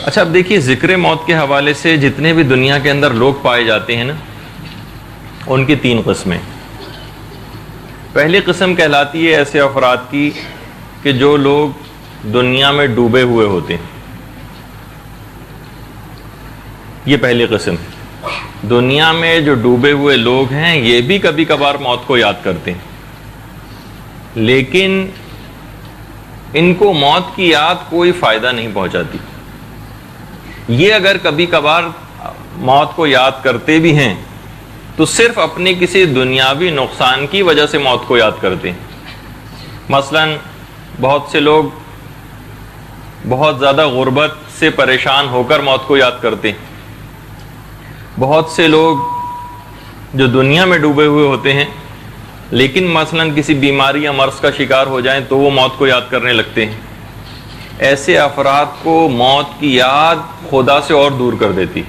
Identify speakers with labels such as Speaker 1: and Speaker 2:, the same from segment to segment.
Speaker 1: اچھا اب دیکھیے ذکر موت کے حوالے سے جتنے بھی دنیا کے اندر لوگ پائے جاتے ہیں نا، ان کی 3 قسمیں. پہلی قسم کہلاتی ہے ایسے افراد کی کہ جو لوگ دنیا میں ڈوبے ہوئے ہوتے ہیں. یہ پہلی قسم. دنیا میں جو ڈوبے ہوئے لوگ ہیں یہ بھی کبھی کبھار موت کو یاد کرتے ہیں، لیکن ان کو موت کی یاد کوئی فائدہ نہیں پہنچاتی. یہ اگر کبھی کبھار موت کو یاد کرتے بھی ہیں تو صرف اپنے کسی دنیاوی نقصان کی وجہ سے موت کو یاد کرتے ہیں. مثلا بہت سے لوگ بہت زیادہ غربت سے پریشان ہو کر موت کو یاد کرتے ہیں. بہت سے لوگ جو دنیا میں ڈوبے ہوئے ہوتے ہیں لیکن مثلا کسی بیماری یا مرض کا شکار ہو جائیں تو وہ موت کو یاد کرنے لگتے ہیں. ایسے افراد کو موت کی یاد خدا سے اور دور کر دیتی.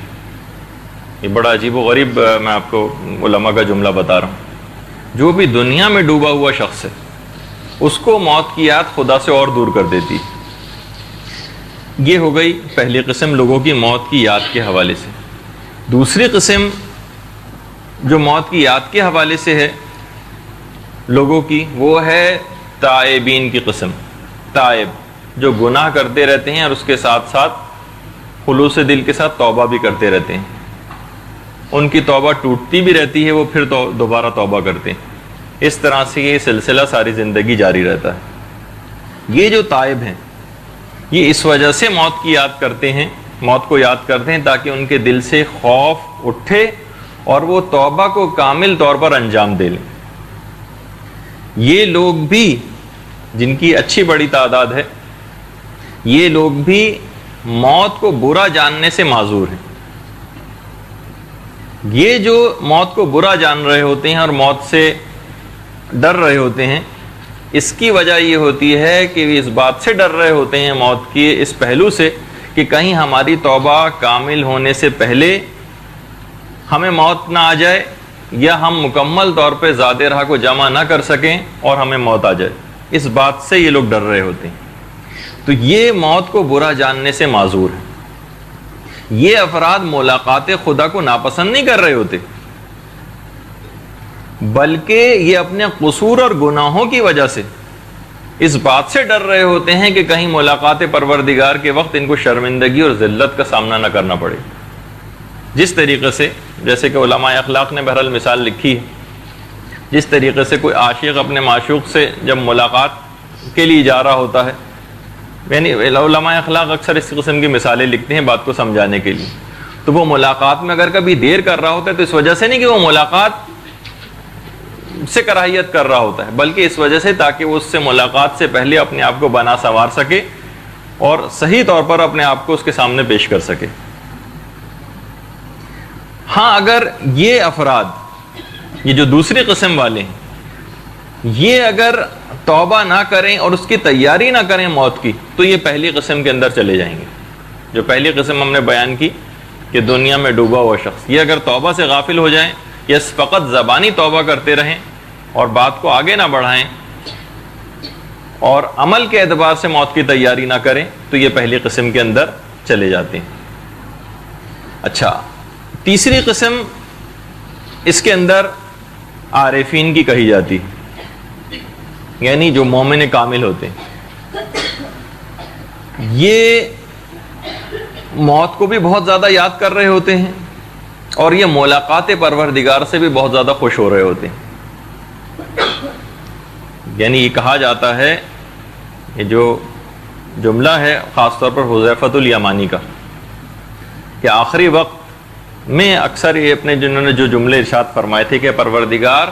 Speaker 1: یہ بڑا عجیب و غریب میں آپ کو علماء کا جملہ بتا رہا ہوں. جو بھی دنیا میں ڈوبا ہوا شخص ہے اس کو موت کی یاد خدا سے اور دور کر دیتی. یہ ہو گئی پہلی قسم لوگوں کی موت کی یاد کے حوالے سے. دوسری قسم جو موت کی یاد کے حوالے سے ہے لوگوں کی، وہ ہے تائبین کی قسم. تائب جو گناہ کرتے رہتے ہیں اور اس کے ساتھ ساتھ خلوص دل کے ساتھ توبہ بھی کرتے رہتے ہیں. ان کی توبہ ٹوٹتی بھی رہتی ہے، وہ پھر دوبارہ توبہ کرتے ہیں. اس طرح سے یہ سلسلہ ساری زندگی جاری رہتا ہے. یہ جو تائب ہیں یہ اس وجہ سے موت کی یاد کرتے ہیں، موت کو یاد کرتے ہیں تاکہ ان کے دل سے خوف اٹھے اور وہ توبہ کو کامل طور پر انجام دے لیں. یہ لوگ بھی جن کی اچھی بڑی تعداد ہے، یہ لوگ بھی موت کو برا جاننے سے معذور ہیں. یہ جو موت کو برا جان رہے ہوتے ہیں اور موت سے ڈر رہے ہوتے ہیں، اس کی وجہ یہ ہوتی ہے کہ وہ اس بات سے ڈر رہے ہوتے ہیں موت کے اس پہلو سے کہ کہیں ہماری توبہ کامل ہونے سے پہلے ہمیں موت نہ آ جائے یا ہم مکمل طور پہ زاد راہ کو جمع نہ کر سکیں اور ہمیں موت آ جائے. اس بات سے یہ لوگ ڈر رہے ہوتے ہیں. تو یہ موت کو برا جاننے سے معذور ہے. یہ افراد ملاقات خدا کو ناپسند نہیں کر رہے ہوتے، بلکہ یہ اپنے قصور اور گناہوں کی وجہ سے اس بات سے ڈر رہے ہوتے ہیں کہ کہیں ملاقات پروردگار کے وقت ان کو شرمندگی اور ذلت کا سامنا نہ کرنا پڑے. جس طریقے سے، جیسے کہ علماء اخلاق نے بہرحال مثال لکھی ہے، جس طریقے سے کوئی عاشق اپنے معشوق سے جب ملاقات کے لیے جا رہا ہوتا ہے، یعنی علماء اخلاق اکثر اس قسم کی مثالیں لکھتے ہیں بات کو سمجھانے کے لیے. تو وہ ملاقات میں اگر کبھی دیر کر رہا ہوتا ہے تو اس وجہ سے نہیں کہ وہ ملاقات سے کراہیت کر رہا ہوتا ہے، بلکہ اس وجہ سے تاکہ وہ اس سے ملاقات سے پہلے اپنے آپ کو بنا سنوار سکے اور صحیح طور پر اپنے آپ کو اس کے سامنے پیش کر سکے. ہاں اگر یہ افراد، یہ جو دوسری قسم والے ہیں، یہ اگر توبہ نہ کریں اور اس کی تیاری نہ کریں موت کی، تو یہ پہلی قسم کے اندر چلے جائیں گے. جو پہلی قسم ہم نے بیان کی کہ دنیا میں ڈوبا ہوا شخص، یہ اگر توبہ سے غافل ہو جائیں یا فقط زبانی توبہ کرتے رہیں اور بات کو آگے نہ بڑھائیں اور عمل کے اعتبار سے موت کی تیاری نہ کریں، تو یہ پہلی قسم کے اندر چلے جاتے ہیں. اچھا، تیسری قسم اس کے اندر عارفین کی کہی جاتی، یعنی جو مومن کامل ہوتے ہیں. یہ موت کو بھی بہت زیادہ یاد کر رہے ہوتے ہیں اور یہ ملاقات پروردگار سے بھی بہت زیادہ خوش ہو رہے ہوتے ہیں. یعنی یہ کہا جاتا ہے، یہ جو جملہ ہے خاص طور پر حذیفہ الیمانی کا، کہ آخری وقت میں اکثر یہ اپنے جنہوں نے جو جملے ارشاد فرمائے تھے کہ پروردگار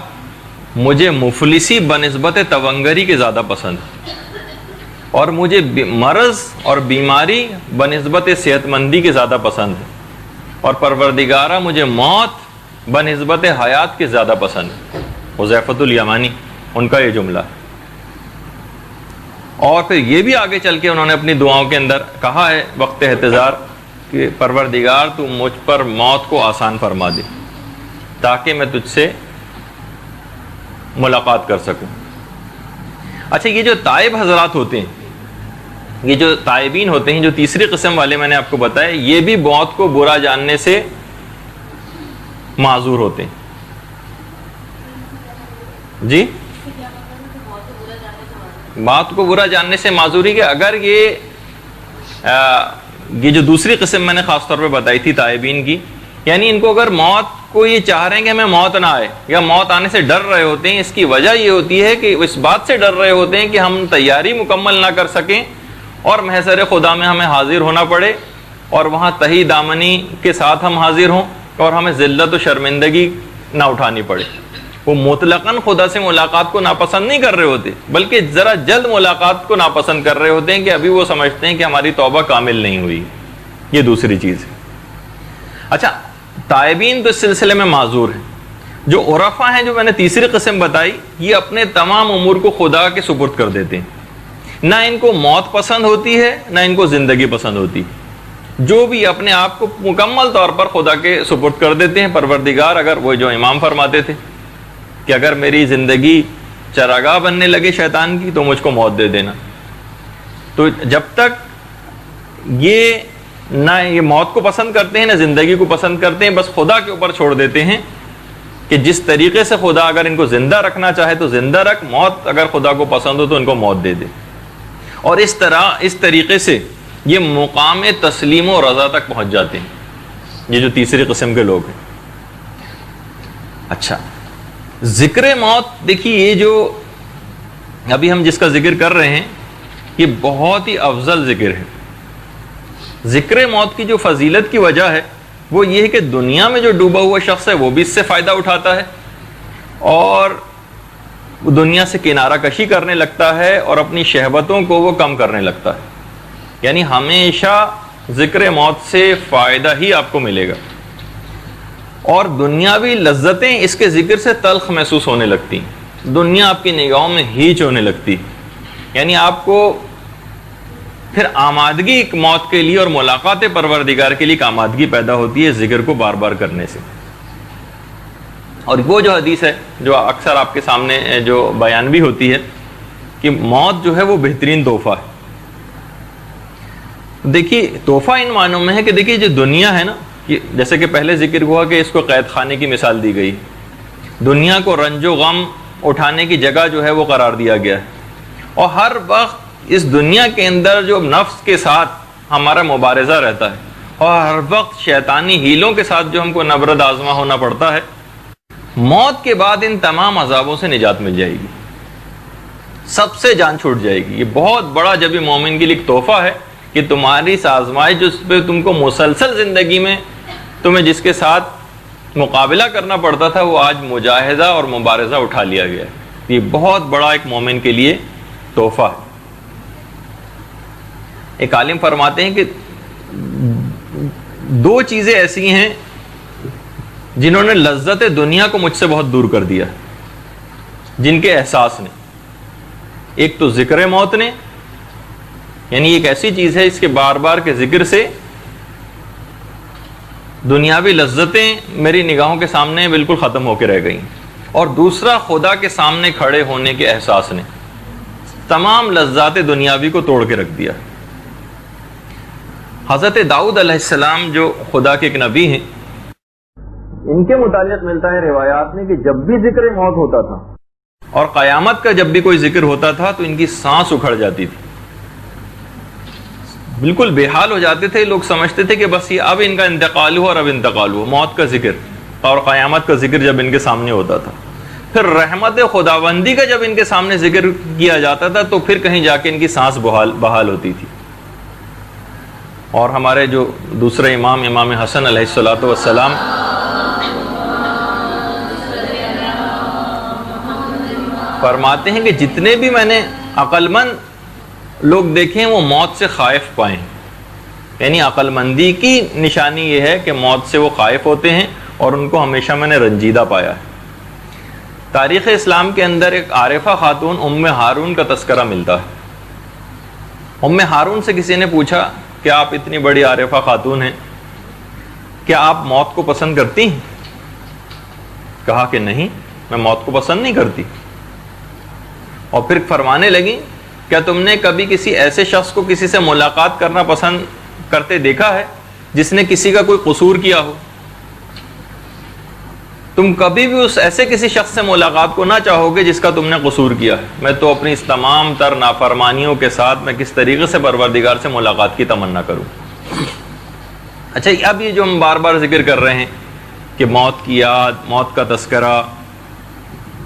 Speaker 1: مجھے مفلسی بنسبت تونگری کے زیادہ پسند ہے اور مجھے مرض اور بیماری بنسبت صحت مندی کے زیادہ پسند ہے، اور پروردگارہ مجھے موت بنسبت حیات کے زیادہ پسند ہے. حذیفہ الیمانی ان کا یہ جملہ ہے. اور پھر یہ بھی آگے چل کے انہوں نے اپنی دعاؤں کے اندر کہا ہے وقت احتضار کہ پروردگار تو مجھ پر موت کو آسان فرما دے تاکہ میں تجھ سے ملاقات کر سکوں. اچھا، یہ جو تائب حضرات ہوتے ہیں یہ جو تائبین ہوتے ہیں، جو تیسری قسم والے میں نے آپ کو بتایا، یہ بھی موت کو برا جاننے سے معذور ہوتے ہیں. جی، موت کو برا جاننے سے معذوری کہ اگر یہ جو دوسری قسم میں نے خاص طور پہ بتائی تھی تائبین کی، یعنی ان کو اگر موت کو یہ چاہ رہے ہیں کہ ہمیں موت نہ آئے یا موت آنے سے ڈر رہے ہوتے ہیں، اس کی وجہ یہ ہوتی ہے کہ اس بات سے ڈر رہے ہوتے ہیں کہ ہم تیاری مکمل نہ کر سکیں اور محضر خدا میں ہمیں حاضر ہونا پڑے اور وہاں تہی دامنی کے ساتھ ہم حاضر ہوں اور ہمیں ذلت و شرمندگی نہ اٹھانی پڑے. وہ مطلقاً خدا سے ملاقات کو ناپسند نہیں کر رہے ہوتے، بلکہ ذرا جلد ملاقات کو ناپسند کر رہے ہوتے ہیں کہ ابھی وہ سمجھتے ہیں کہ ہماری توبہ کامل نہیں ہوئی. یہ دوسری چیز ہے. اچھا، تائبین تو اس سلسلے میں معذور ہیں. جو عرفا ہیں، جو میں نے تیسری قسم بتائی، یہ اپنے تمام امور کو خدا کے سپرد کر دیتے ہیں. نہ ان کو موت پسند ہوتی ہے، نہ ان کو زندگی پسند ہوتی. جو بھی اپنے آپ کو مکمل طور پر خدا کے سپرد کر دیتے ہیں. پروردگار، اگر وہ جو امام فرماتے تھے کہ اگر میری زندگی چراگاہ بننے لگے شیطان کی تو مجھ کو موت دے دینا. تو جب تک یہ نہ یہ موت کو پسند کرتے ہیں نہ زندگی کو پسند کرتے ہیں، بس خدا کے اوپر چھوڑ دیتے ہیں کہ جس طریقے سے خدا اگر ان کو زندہ رکھنا چاہے تو زندہ رکھ، موت اگر خدا کو پسند ہو تو ان کو موت دے دے. اور اس طریقے سے یہ مقام تسلیم و رضا تک پہنچ جاتے ہیں، یہ جو تیسری قسم کے لوگ ہیں. اچھا، ذکر موت، دیکھیے یہ جو ابھی ہم جس کا ذکر کر رہے ہیں یہ بہت ہی افضل ذکر ہے. ذکر موت کی جو فضیلت کی وجہ ہے وہ یہ ہے کہ دنیا میں جو ڈوبا ہوا شخص ہے وہ بھی اس سے فائدہ اٹھاتا ہے اور دنیا سے کنارہ کشی کرنے لگتا ہے اور اپنی شہوتوں کو وہ کم کرنے لگتا ہے. یعنی ہمیشہ ذکر موت سے فائدہ ہی آپ کو ملے گا اور دنیاوی لذتیں اس کے ذکر سے تلخ محسوس ہونے لگتی ہیں. دنیا آپ کی نگاہوں میں ہیچ ہونے لگتی. یعنی آپ کو پھر آمادگی ایک موت کے لیے اور ملاقات پروردگار کے لیے ایک آمادگی پیدا ہوتی ہے ذکر کو بار بار کرنے سے. اور وہ جو حدیث ہے جو اکثر آپ کے سامنے جو بیان بھی ہوتی ہے کہ موت جو ہے وہ بہترین تحفہ ہے. دیکھیے تحفہ ان معنوں میں ہے کہ دیکھیے جو دنیا ہے نا، جیسے کہ پہلے ذکر ہوا کہ اس کو قید خانے کی مثال دی گئی. دنیا کو رنج و غم اٹھانے کی جگہ جو ہے وہ قرار دیا گیا ہے اور ہر وقت اس دنیا کے اندر جو نفس کے ساتھ ہمارا مبارزہ رہتا ہے اور ہر وقت شیطانی ہیلوں کے ساتھ جو ہم کو نبرد آزما ہونا پڑتا ہے، موت کے بعد ان تمام عذابوں سے نجات مل جائے گی، سب سے جان چھوٹ جائے گی. یہ بہت بڑا جب مومن کے لیے ایک تحفہ ہے کہ تمہاری آزمائش جس پہ تم کو مسلسل زندگی میں تمہیں جس کے ساتھ مقابلہ کرنا پڑتا تھا وہ آج مجاہدہ اور مبارزہ اٹھا لیا گیا ہے. یہ بہت بڑا ایک مومن کے لیے تحفہ ہے. ایک عالم فرماتے ہیں کہ دو چیزیں ایسی ہیں جنہوں نے لذت دنیا کو مجھ سے بہت دور کر دیا، جن کے احساس نے. ایک تو ذکر موت نے، یعنی ایک ایسی چیز ہے اس کے بار بار کے ذکر سے دنیاوی لذتیں میری نگاہوں کے سامنے بالکل ختم ہو کے رہ گئیں. اور دوسرا خدا کے سامنے کھڑے ہونے کے احساس نے تمام لذات دنیاوی کو توڑ کے رکھ دیا. حضرت داؤد علیہ السلام جو خدا کے ایک نبی ہیں، ان کے متعلق ملتا ہے روایات میں کہ جب بھی ذکر موت ہوتا تھا اور قیامت کا جب بھی کوئی ذکر ہوتا تھا تو ان کی سانس اکھڑ جاتی تھی، بالکل بے حال ہو جاتے تھے. لوگ سمجھتے تھے کہ بس یہ اب ان کا انتقال ہو اور اب انتقال ہو. موت کا ذکر اور قیامت کا ذکر جب ان کے سامنے ہوتا تھا، پھر رحمت خداوندی کا جب ان کے سامنے ذکر کیا جاتا تھا تو پھر کہیں جا کے ان کی سانس بحال ہوتی تھی. اور ہمارے جو دوسرے امام حسن علیہ الصلوۃ والسلام فرماتے ہیں کہ جتنے بھی میں نے عقل مند لوگ دیکھے ہیں وہ موت سے خائف پائے ہیں. یعنی عقل مندی کی نشانی یہ ہے کہ موت سے وہ خائف ہوتے ہیں اور ان کو ہمیشہ میں نے رنجیدہ پایا ہے. تاریخ اسلام کے اندر ایک عارفہ خاتون ام ہارون کا تذکرہ ملتا ہے. ام ہارون سے کسی نے پوچھا کہ آپ اتنی بڑی عارفہ خاتون ہیں، کیا آپ موت کو پسند کرتی ہیں؟ کہا کہ نہیں، میں موت کو پسند نہیں کرتی. اور پھر فرمانے لگی کیا تم نے کبھی کسی ایسے شخص کو کسی سے ملاقات کرنا پسند کرتے دیکھا ہے جس نے کسی کا کوئی قصور کیا ہو؟ تم کبھی بھی اس ایسے کسی شخص سے ملاقات کو نہ چاہو گے جس کا تم نے قصور کیا ہے. میں تو اپنی اس تمام تر نافرمانیوں کے ساتھ میں کس طریقے سے پروردگار سے ملاقات کی تمنا کروں. اچھا، اب یہ جو ہم بار بار ذکر کر رہے ہیں کہ موت کی یاد، موت کا تذکرہ،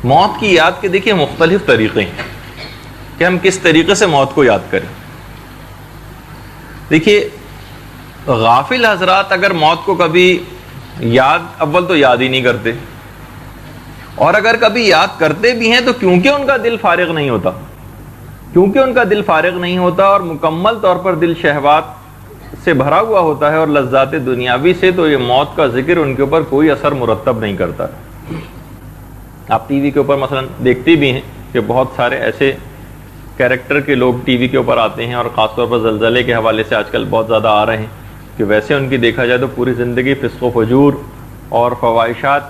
Speaker 1: موت کی یاد کے دیکھیے مختلف طریقے ہیں کہ ہم کس طریقے سے موت کو یاد کریں. دیکھیے غافل حضرات اگر موت کو کبھی یاد، اول تو یاد ہی نہیں کرتے، اور اگر کبھی یاد کرتے بھی ہیں تو کیونکہ ان کا دل فارغ نہیں ہوتا اور مکمل طور پر دل شہوات سے بھرا ہوا ہوتا ہے اور لذات دنیاوی سے، تو یہ موت کا ذکر ان کے اوپر کوئی اثر مرتب نہیں کرتا. آپ ٹی وی کے اوپر مثلا دیکھتے بھی ہیں کہ بہت سارے ایسے کیریکٹر کے لوگ ٹی وی کے اوپر آتے ہیں، اور خاص طور پر زلزلے کے حوالے سے آج کل بہت زیادہ آ رہے ہیں کہ ویسے ان کی دیکھا جائے تو پوری زندگی فسق و فجور اور فواہشات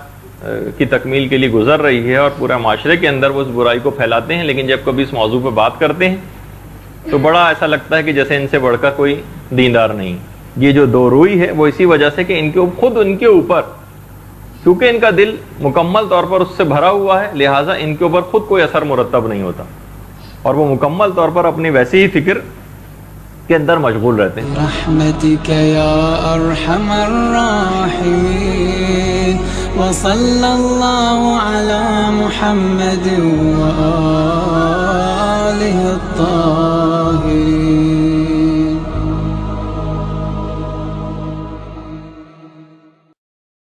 Speaker 1: کی تکمیل کے لیے گزر رہی ہے، اور پورا معاشرے کے اندر وہ اس برائی کو پھیلاتے ہیں، لیکن جب کبھی اس موضوع پہ بات کرتے ہیں تو بڑا ایسا لگتا ہے کہ جیسے ان سے بڑھ کر کوئی دیندار نہیں. یہ جو دو روئی ہے وہ اسی وجہ سے کہ ان کے اوپر کیونکہ ان کا دل مکمل طور پر اس سے بھرا ہوا ہے، لہٰذا ان کے اوپر خود کوئی اثر مرتب نہیں ہوتا، اور وہ مکمل طور پر اپنی ویسی ہی فکر کے اندر مشغول رہتے ہیں.
Speaker 2: رحمتک یا ارحم الراحمین وصلی اللہ علی محمد و